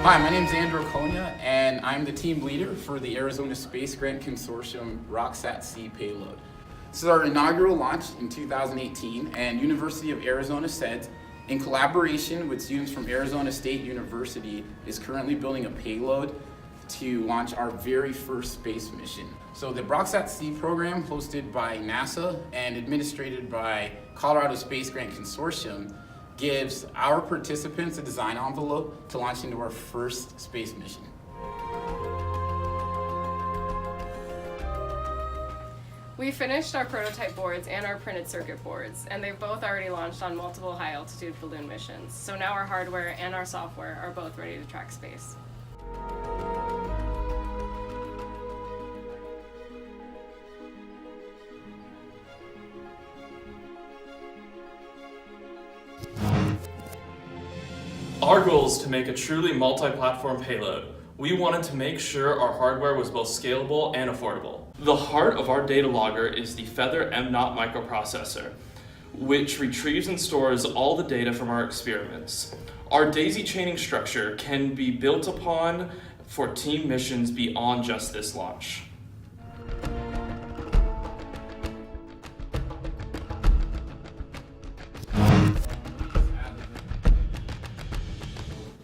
Hi, my name is Andrew Konya, and I'm the team leader for the Arizona Space Grant Consortium RockSat-C payload. This is our inaugural launch in 2018, and University of Arizona SEDS, in collaboration with students from Arizona State University, is currently building a payload to launch our very first space mission. So the RockSat-C program, hosted by NASA and administered by Colorado Space Grant Consortium, gives our participants a design envelope to launch into our first space mission. We finished our prototype boards and our printed circuit boards, and they've both already launched on multiple high-altitude balloon missions. So now our hardware and our software are both ready to track space. Our goal is to make a truly multi-platform payload. We wanted to make sure our hardware was both scalable and affordable. The heart of our data logger is the Feather M0 microprocessor, which retrieves and stores all the data from our experiments. Our daisy chaining structure can be built upon for team missions beyond just this launch.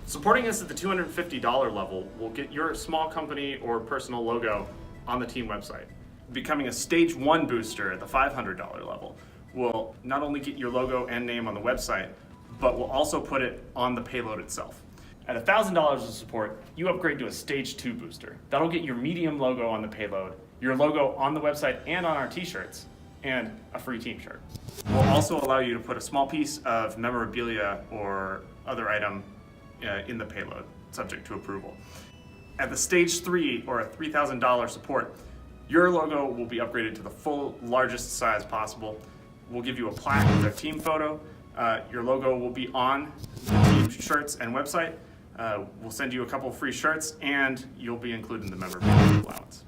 Supporting us at the $250 level will get your small company or personal logo on the team website. Becoming a stage 1 booster at the $500 level will not only get your logo and name on the website, but will also put it on the payload itself. At $1,000 of support, you upgrade to a stage 2 booster. That'll get your medium logo on the payload, your logo on the website and on our t-shirts, and a free team shirt. We'll also allow you to put a small piece of memorabilia or other item in the payload, subject to approval. At the stage 3 or a $3,000 support, your logo will be upgraded to the full largest size possible. We'll give you a plaque with our team photo. Your logo will be on the team shirts and website. We'll send you a couple free shirts, and you'll be included in the memorabilia allowance.